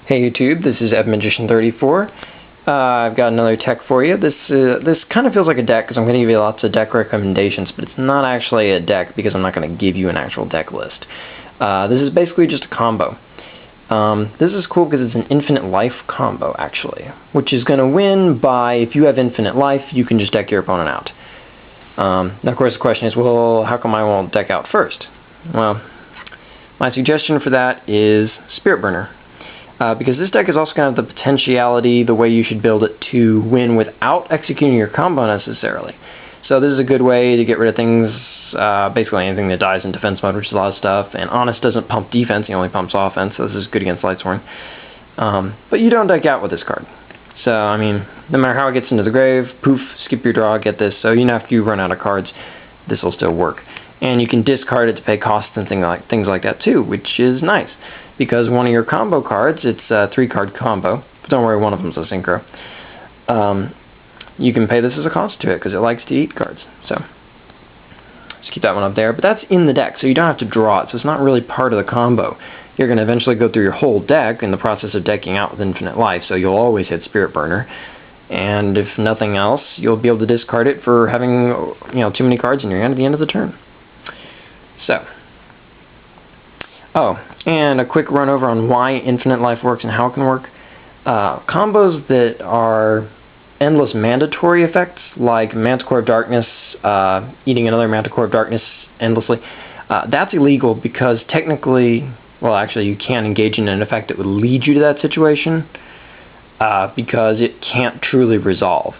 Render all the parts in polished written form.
Hey YouTube, this is EbMagician34. I've got another tech for you. This kind of feels like a deck because I'm going to give you lots of deck recommendations, but it's not actually a deck because I'm not going to give you an actual deck list. This is basically just a combo. This is cool because it's an infinite life combo, actually, which is going to win by, if you have infinite life, you can just deck your opponent out. Now, of course, the question is, well, how come I won't deck out first? Well, my suggestion for that is Spirit Burner. Because this deck is also kind of the potentiality, the way you should build it to win without executing your combo necessarily. So this is a good way to get rid of things, basically anything that dies in defense mode, which is a lot of stuff. And Honest doesn't pump defense, he only pumps offense, so this is good against Lightsworn. But you don't deck out with this card. So, I mean, no matter how it gets into the grave, poof, skip your draw, get this. So even after you run out of cards, this will still work. And you can discard it to pay costs and things like that too, which is nice. Because one of your combo cards, it's a 3-card combo, but don't worry, one of them's a synchro. You can pay this as a cost to it, because it likes to eat cards. So, just keep that one up there. But that's in the deck, so you don't have to draw it, so it's not really part of the combo. You're going to eventually go through your whole deck in the process of decking out with infinite life, so you'll always hit Spirit Burner. And if nothing else, you'll be able to discard it for having, too many cards in your hand at the end of the turn. So, oh, and a quick run over on why infinite life works and how it can work. Combos that are endless mandatory effects, like Manticore of Darkness, eating another Manticore of Darkness endlessly, that's illegal because technically, well, actually, you can't engage in an effect that would lead you to that situation because it can't truly resolve.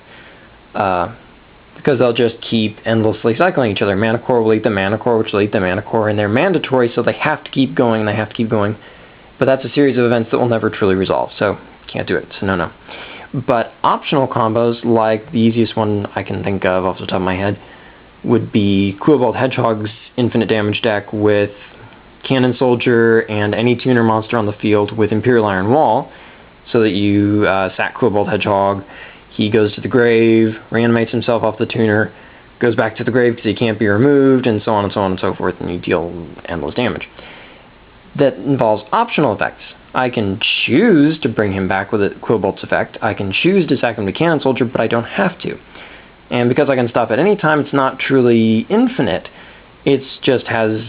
Because they'll just keep endlessly cycling each other. Manticore will eat the Manticore, which will eat the Manticore, and they're mandatory, so they have to keep going, and they have to keep going. But that's a series of events that will never truly resolve, so can't do it, so no. But optional combos, like the easiest one I can think of off the top of my head, would be Quillbolt Hedgehog's infinite damage deck with Cannon Soldier and any tuner monster on the field with Imperial Iron Wall, so that you sack Quillbolt Hedgehog. He goes to the grave, reanimates himself off the tuner, goes back to the grave because he can't be removed, and so on and so on and so forth, and you deal endless damage. That involves optional effects. I can choose to bring him back with a Quillbolt's effect. I can choose to sack him to Cannon Soldier, but I don't have to. And because I can stop at any time, it's not truly infinite. It just has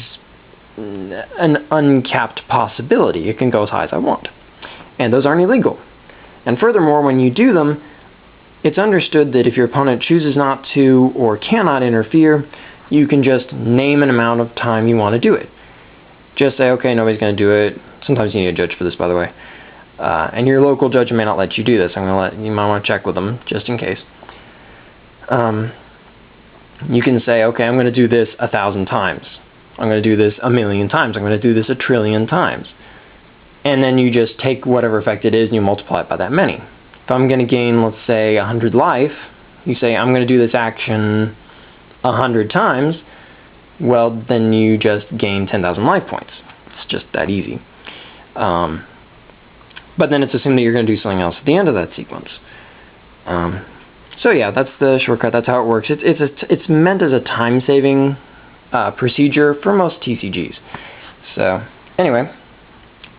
an uncapped possibility. It can go as high as I want. And those aren't illegal. And furthermore, when you do them, it's understood that if your opponent chooses not to or cannot interfere, you can just name an amount of time you want to do it. Just say, okay, nobody's going to do it. Sometimes you need a judge for this, by the way. And your local judge may not let you do this. You might want to check with them, just in case. You can say, okay, I'm going to do this 1,000 times. I'm going to do this 1,000,000 times. I'm going to do this 1,000,000,000,000 times. And then you just take whatever effect it is and you multiply it by that many. If I'm going to gain, let's say, 100 life, you say, I'm going to do this action 100 times, well, then you just gain 10,000 life points. It's just that easy. But then it's assumed that you're going to do something else at the end of that sequence. So yeah, that's the shortcut. That's how it works. It's meant as a time-saving procedure for most TCGs. So, anyway,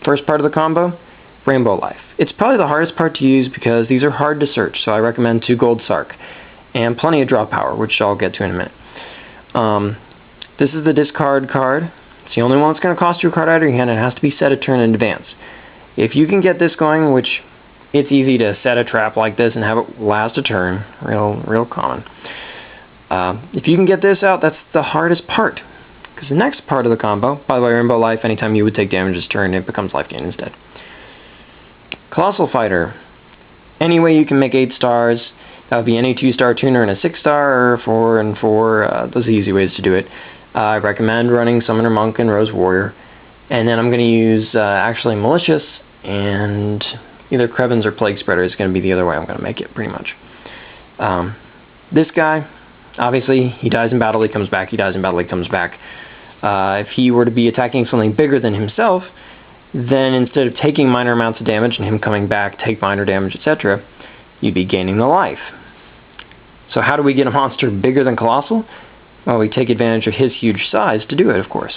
first part of the combo, Rainbow Life. It's probably the hardest part to use because these are hard to search, so I recommend 2 gold Sark. And plenty of draw power, which I'll get to in a minute. This is the discard card. It's the only one that's going to cost you a card out of your hand, and it has to be set a turn in advance. If you can get this going, which it's easy to set a trap like this and have it last a turn, real common. If you can get this out, that's the hardest part. Because the next part of the combo, by the way, Rainbow Life, anytime you would take damage this turn, it becomes life gain instead. Colossal Fighter. Any way you can make 8 stars. That would be any 2-star tuner and a 6-star, or 4 and 4. Those are the easy ways to do it. I recommend running Summoner Monk and Rose Warrior. And then I'm going to use actually Malicious, and either Krebins or Plague Spreader is going to be the other way I'm going to make it, pretty much. This guy, obviously, he dies in battle, he comes back, he dies in battle, he comes back. If he were to be attacking something bigger than himself, then instead of taking minor amounts of damage and him coming back, take minor damage, etc., you'd be gaining the life. So how do we get a monster bigger than Colossal? Well, we take advantage of his huge size to do it, of course.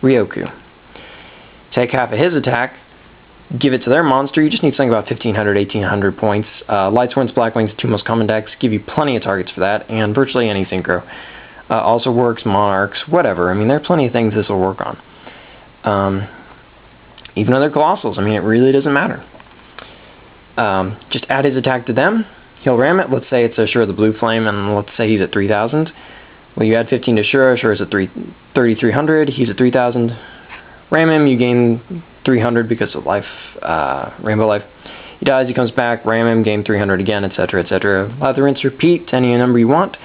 Riryoku. Take half of his attack, give it to their monster. You just need something about 1,500, 1,800 points. Lights, Winds, Blackwings, two most common decks, give you plenty of targets for that, and virtually any synchro. Also works, Monarchs, whatever. I mean, there are plenty of things this will work on. Even other Colossals, I mean, it really doesn't matter. Just add his attack to them. He'll ram it. Let's say it's Ashura the Blue Flame, and let's say he's at 3,000. Well, you add 15 to Ashura. Ashura's at 3,300. He's at 3,000. Ram him. You gain 300 because of life, Rainbow Life. He dies. He comes back. Ram him. Gain 300 again, etc., etc. Let the rinse repeat to any number you want.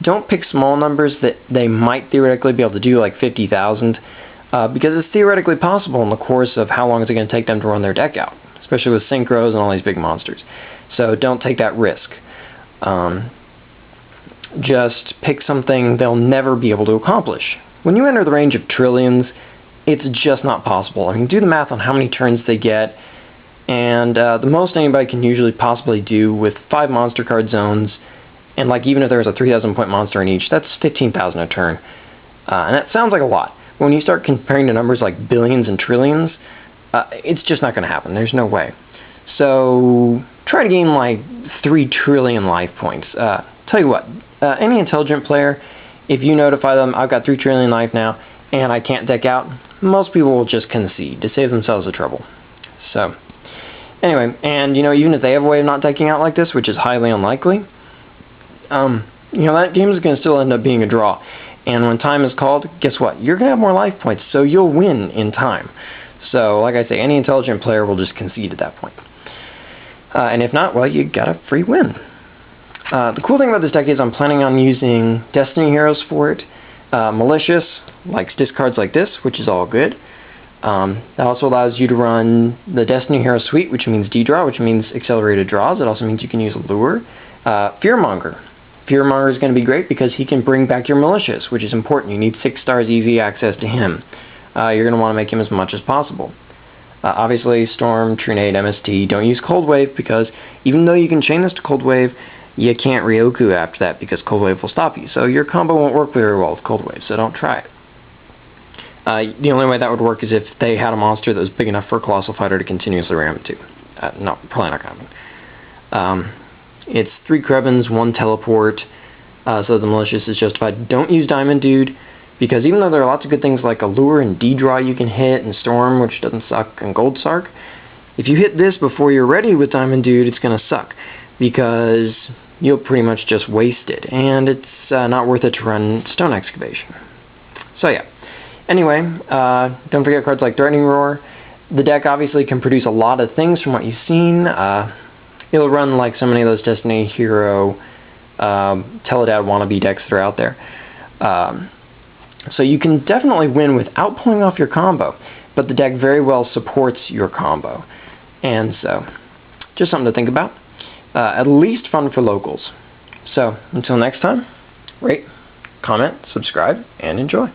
Don't pick small numbers that they might theoretically be able to do, like 50,000, because it's theoretically possible in the course of how long is it going to take them to run their deck out, especially with synchros and all these big monsters. So don't take that risk. Just pick something they'll never be able to accomplish. When you enter the range of trillions, it's just not possible. I mean, do the math on how many turns they get, and the most anybody can usually possibly do with 5 monster card zones, and like even if there was a 3,000 point monster in each, that's 15,000 a turn. And that sounds like a lot. When you start comparing to numbers like billions and trillions, it's just not going to happen. There's no way. So try to gain like 3 trillion life points. Tell you what, any intelligent player, if you notify them, I've got 3 trillion life now, and I can't deck out, most people will just concede to save themselves the trouble. So anyway, and even if they have a way of not decking out like this, which is highly unlikely, that game is going to still end up being a draw. And when time is called, guess what? You're going to have more life points, so you'll win in time. So, like I say, any intelligent player will just concede at that point. And if not, well, you got a free win. The cool thing about this deck is I'm planning on using Destiny Heroes for it. Malicious likes discards like this, which is all good. That also allows you to run the Destiny Hero Suite, which means D-Draw, which means accelerated draws. It also means you can use Allure. Fearmonger. Fearmonger is going to be great because he can bring back your Malicious, which is important. You need 6 stars easy access to him. You're going to want to make him as much as possible. Obviously, Storm, Trinade, MST. Don't use Cold Wave because even though you can chain this to Cold Wave, you can't Riryoku after that because Cold Wave will stop you. So your combo won't work very well with Cold Wave, so don't try it. The only way that would work is if they had a monster that was big enough for a Colossal Fighter to continuously ram it to. No, probably not going to happen. It's 3 Krebins, 1 Teleport, so the Malicious is justified. Don't use Diamond Dude, because even though there are lots of good things like Allure and D-Draw you can hit, and Storm, which doesn't suck, and Gold Sark, if you hit this before you're ready with Diamond Dude, it's going to suck, because you'll pretty much just waste it, and it's not worth it to run Stone Excavation. So yeah. Anyway, don't forget cards like Threatening Roar. The deck obviously can produce a lot of things from what you've seen. It'll run like so many of those Destiny Hero Teledad wannabe decks that are out there. So you can definitely win without pulling off your combo, but the deck very well supports your combo. And so, just something to think about. At least fun for locals. So, until next time, rate, comment, subscribe, and enjoy.